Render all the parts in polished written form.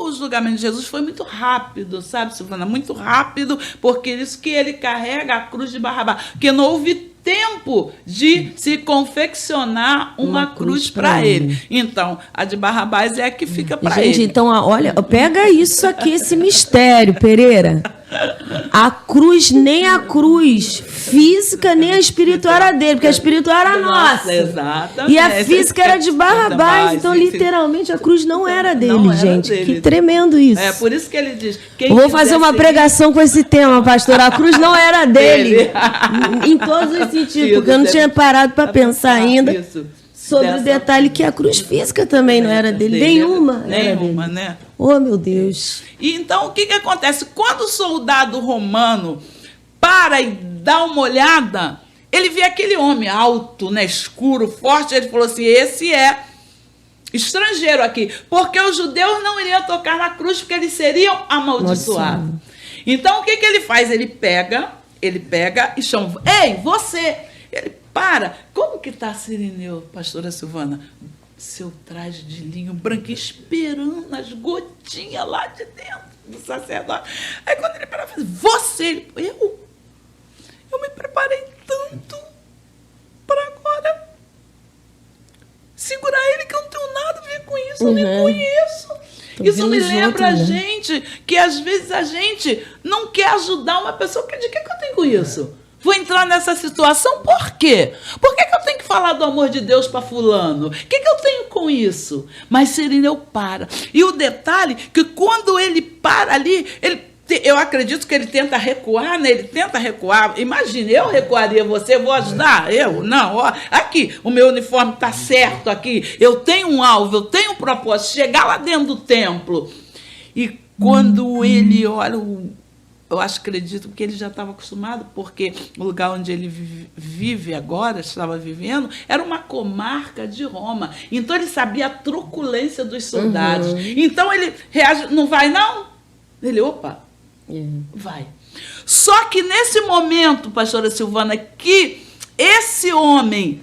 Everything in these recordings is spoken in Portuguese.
o julgamento de Jesus foi muito rápido, sabe, Silvana? Muito rápido, porque isso que ele carrega a cruz de Barrabás. Porque não houve tempo de se confeccionar uma cruz para ele. Então, a de Barrabás é a que fica para ele. Gente, então, olha, pega isso aqui, esse mistério, Pereira. A cruz, nem a cruz física, nem a espiritual era dele, porque a espiritual era nossa. Exatamente. E a física era de Barrabás, então, literalmente, a cruz não era dele, gente. Que tremendo isso. É por isso que ele diz... Eu vou fazer uma pregação com esse tema, pastor. A cruz não era dele. Em todos os sentidos, porque eu não tinha parado para pensar ainda sobre o detalhe que a cruz física também não era dele. Nenhuma, né? Oh, meu Deus. E então, o que acontece? Quando o soldado romano para e dá uma olhada, ele vê aquele homem alto, né, escuro, forte, ele falou assim, esse é estrangeiro aqui, porque os judeus não iriam tocar na cruz, porque eles seriam amaldiçoados. Então, o que ele faz? Ele pega e chama, ei, você! Ele para. Como que está Cirineu, pastora Silvana? Seu traje de linho branco, esperando as gotinhas lá de dentro do sacerdote. Aí quando ele para, você, eu me preparei tanto para agora segurar ele, que eu não tenho nada a ver com isso, eu nem conheço. Isso me lembra a gente que às vezes a gente não quer ajudar uma pessoa. De que eu tenho com isso? Vou entrar nessa situação por quê? Por que eu tenho que falar do amor de Deus para fulano? O que eu tenho com isso? Mas Cirineu para. E o detalhe que quando ele para ali, eu acredito que ele tenta recuar, né? Ele tenta recuar. Imagine, eu recuaria você, vou ajudar? Eu? Não, ó, aqui, o meu uniforme está certo aqui. Eu tenho um alvo, eu tenho um propósito, chegar lá dentro do templo. E quando ele olha eu acredito que ele já estava acostumado, porque o lugar onde ele vive agora, estava vivendo, era uma comarca de Roma. Então, ele sabia a truculência dos soldados. Então, ele reage, não vai, não? Ele, opa, vai. Só que nesse momento, pastora Silvana, que esse homem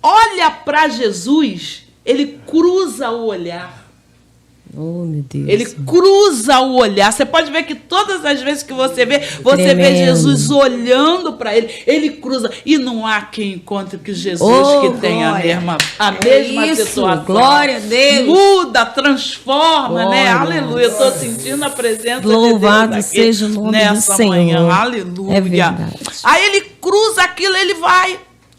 olha para Jesus, ele cruza o olhar. Oh, meu Deus. Ele cruza o olhar. Você pode ver que todas as vezes que você vê Jesus olhando para ele, ele cruza. E não há quem encontre que Jesus que tem a mesma situação. Glória a Deus. Muda, transforma, glória, né? Aleluia. Eu estou sentindo a presença louvado de Deus aqui seja o nome nessa do Senhor. manhã. Aleluia. É verdade. Aí ele cruza aquilo,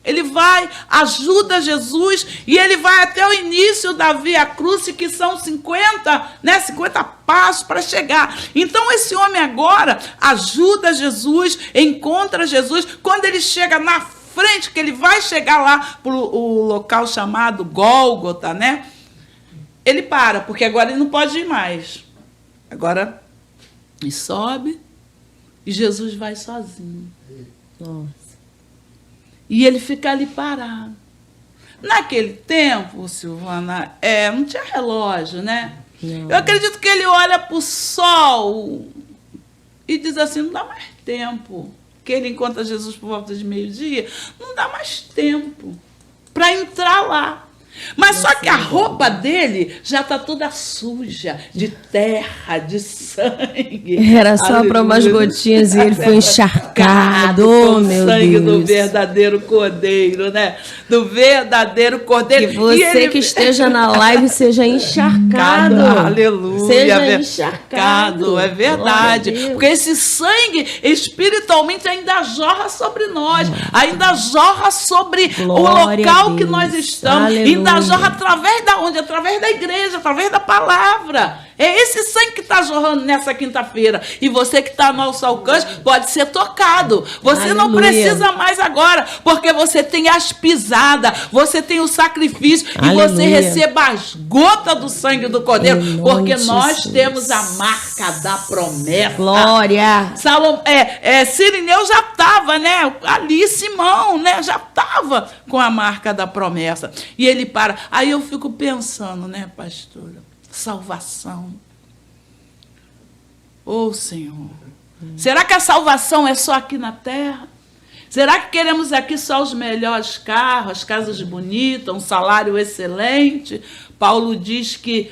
ele vai, ajuda Jesus, e ele vai até o início da Via Crucis, que são 50 passos para chegar. Então, esse homem agora ajuda Jesus, encontra Jesus. Quando ele chega na frente, que ele vai chegar lá para o local chamado Gólgota, né? Ele para, porque agora ele não pode ir mais. Agora, ele sobe, e Jesus vai sozinho. Nossa. E ele fica ali parado. Naquele tempo, Silvana, não tinha relógio, né? Não. Eu acredito que ele olha para o sol e diz assim, não dá mais tempo. Que ele encontra Jesus por volta de meio-dia, não dá mais tempo para entrar lá. Mas só que a roupa dele já está toda suja, de terra, de sangue. Era só para umas gotinhas e ele foi encharcado. Oh, meu sangue Deus. Do verdadeiro Cordeiro, né? Do verdadeiro Cordeiro. Que você que esteja na live seja encharcado. Aleluia. Seja encharcado. É verdade. Porque esse sangue espiritualmente ainda jorra sobre nós. Ainda jorra sobre glória o local que nós estamos. Aleluia. Ainda jorra através da onde? Através da igreja, através da palavra. É esse sangue que está jorrando nessa quinta-feira. E você que está ao nosso alcance pode ser tocado. Você Aleluia. Não precisa mais agora, porque você tem as pisadas, você tem o sacrifício. Aleluia. E você receba as gotas do sangue do Cordeiro. Porque nós temos a marca da promessa. Glória. Cirineu já estava, né? Ali, Simão, né? Já estava com a marca da promessa. E ele para. Aí eu fico pensando, né, pastora? Salvação. Oh, Senhor. Será que a salvação é só aqui na terra? Será que queremos aqui só os melhores carros, as casas bonitas, um salário excelente? Paulo diz que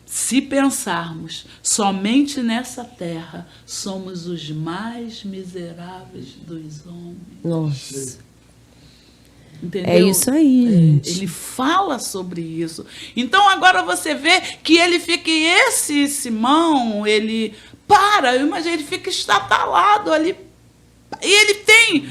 se pensarmos somente nessa terra, somos os mais miseráveis dos homens. Nossa. Entendeu? É isso aí, gente. Ele fala sobre isso. Então agora você vê que ele fica, e esse Simão, ele para, eu imagino, ele fica estatalado ali. E ele tem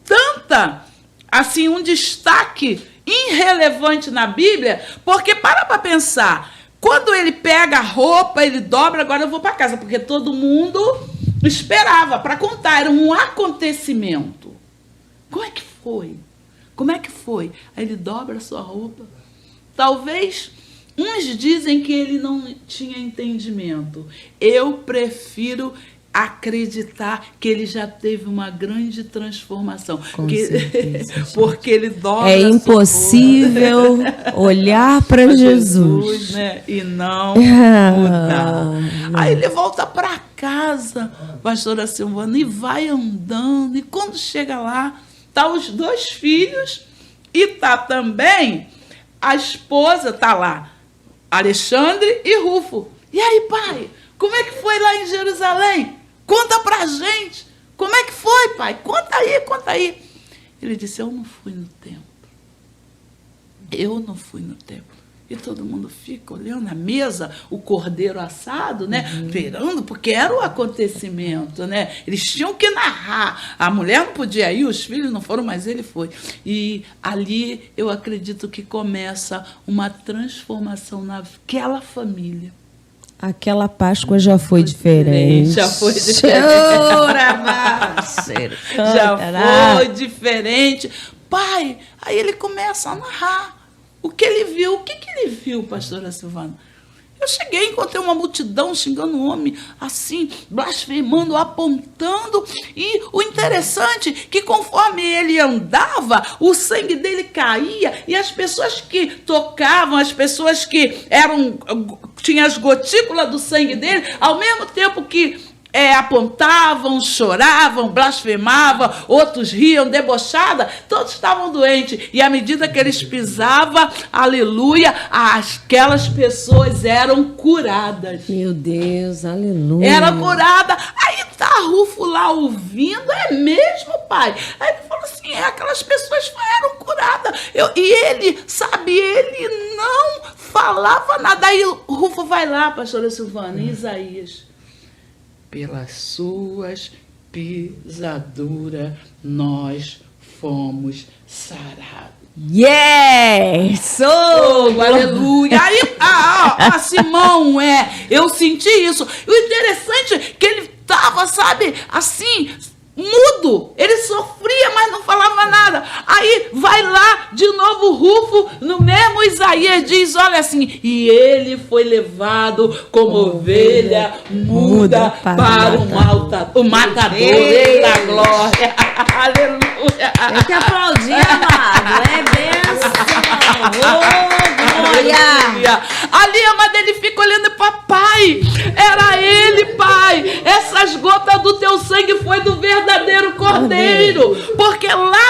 tanta, assim, um destaque irrelevante na Bíblia, porque para pensar, quando ele pega a roupa, ele dobra, agora eu vou para casa, porque todo mundo esperava para contar, era um acontecimento. Como é que foi? Como é que foi? Aí ele dobra a sua roupa. Talvez, uns dizem que ele não tinha entendimento. Eu prefiro acreditar que ele já teve uma grande transformação. Com certeza, porque ele dobra é impossível olhar para Jesus, né? E não mudar. Aí ele volta para casa, pastora Silvana, e vai andando. E quando chega lá, tá os 2 filhos e tá também a esposa, tá lá, Alexandre e Rufo. E aí, pai, como é que foi lá em Jerusalém? Conta pra gente. Como é que foi, pai? Conta aí, conta aí. Ele disse, eu não fui no templo. Eu não fui no templo. E todo mundo fica olhando a mesa, o cordeiro assado, né? Esperando, porque era o acontecimento, né? Eles tinham que narrar. A mulher não podia ir, os filhos não foram, mas ele foi. E ali eu acredito que começa uma transformação naquela família. Aquela Páscoa já foi diferente. Já foi diferente. Já foi diferente. Pai, aí ele começa a narrar. O que ele viu? O que ele viu, pastora Silvana? Eu cheguei, encontrei uma multidão xingando o homem assim, blasfemando, apontando. E o interessante é que conforme ele andava, o sangue dele caía. E as pessoas que tocavam, as pessoas que tinham as gotículas do sangue dele, ao mesmo tempo que apontavam, choravam, blasfemavam, outros riam, debochada, todos estavam doentes. E à medida que eles pisavam, aleluia, aquelas pessoas eram curadas. Meu Deus, aleluia. Era curada. Aí tá Rufo lá ouvindo, é mesmo, pai? Aí ele falou assim, aquelas pessoas eram curadas. E ele, sabe, ele não falava nada. Aí Rufo vai lá, pastora Silvana, em Isaías. Pelas suas pisaduras nós fomos sarados. Yes! Oh, aleluia! Aí, Simão, eu senti isso. E o interessante é que ele estava, sabe, assim, mudo. Ele sofria, mas não falava nada. Aí vai lá de novo Rufo, no mesmo Isaías diz, olha assim, e ele foi levado como ovelha muda para o matador. Eita glória! Aleluia! Tem que aplaudir, amado. É bênção. Glória! Ali, amada, ele fica olhando para pai. Era ele, pai. Essas gotas do teu sangue foi do verdadeiro cordeiro. Porque lá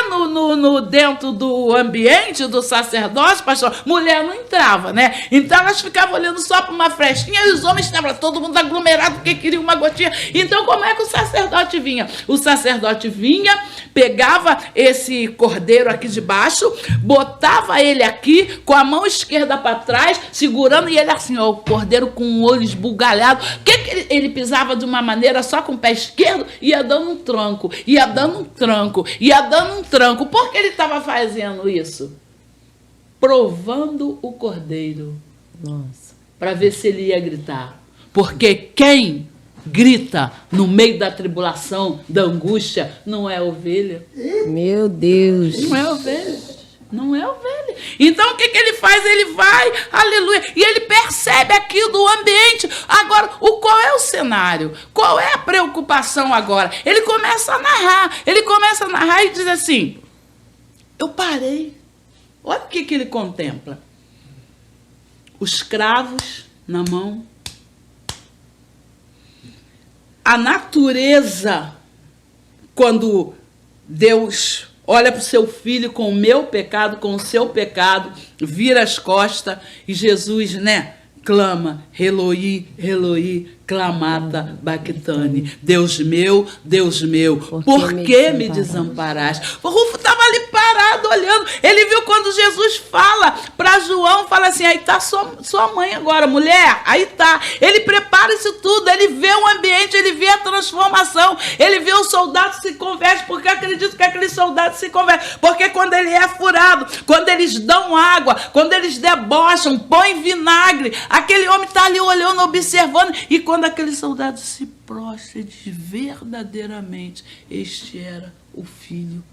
dentro do ambiente do sacerdócio, pastor, mulher não entrava, né? Então elas ficavam olhando só para uma frestinha e os homens estavam todo mundo aglomerado porque queria uma gotinha. Então como é que o sacerdote vinha? O sacerdote vinha, pegava esse cordeiro aqui de baixo, botava ele aqui com a mão esquerda para trás, segurando, e ele assim, ó, o cordeiro com o olho esbugalhado. O que ele pisava de uma maneira só com o pé esquerdo, ia dando um tranco, ia dando um tranco, ia dando um tranco. Por que ele estava fazendo isso? Provando o cordeiro. Nossa. Para ver se ele ia gritar. Porque quem grita no meio da tribulação, da angústia, não é ovelha. Meu Deus. Não é ovelha. Não é ovelha. Então o que ele faz? Ele vai, aleluia, e ele percebe aquilo do ambiente. Agora, qual é o cenário? Qual é a preocupação agora? Ele começa a narrar e diz assim, eu parei. Olha o que ele contempla. Os cravos na mão. A natureza, quando Deus olha para o seu filho com o meu pecado, com o seu pecado, vira as costas, e Jesus, né, clama, Eloi, Eloi, clamata bactane. Deus meu, por que me desamparaste? O Rufo estava ali parado, olhando. Ele viu quando Jesus fala para João, fala assim, aí está sua mãe agora, mulher, aí está. Ele prepara isso tudo, ele vê o ambiente, ele vê a transformação, ele vê o soldado se converte, porque acredito que aquele soldado se converte, porque quando ele é furado, quando eles dão água, quando eles debocham, põem vinagre, aquele homem está ali olhando, observando, e quando aquele soldado se prostra, diz verdadeiramente, este era o Filho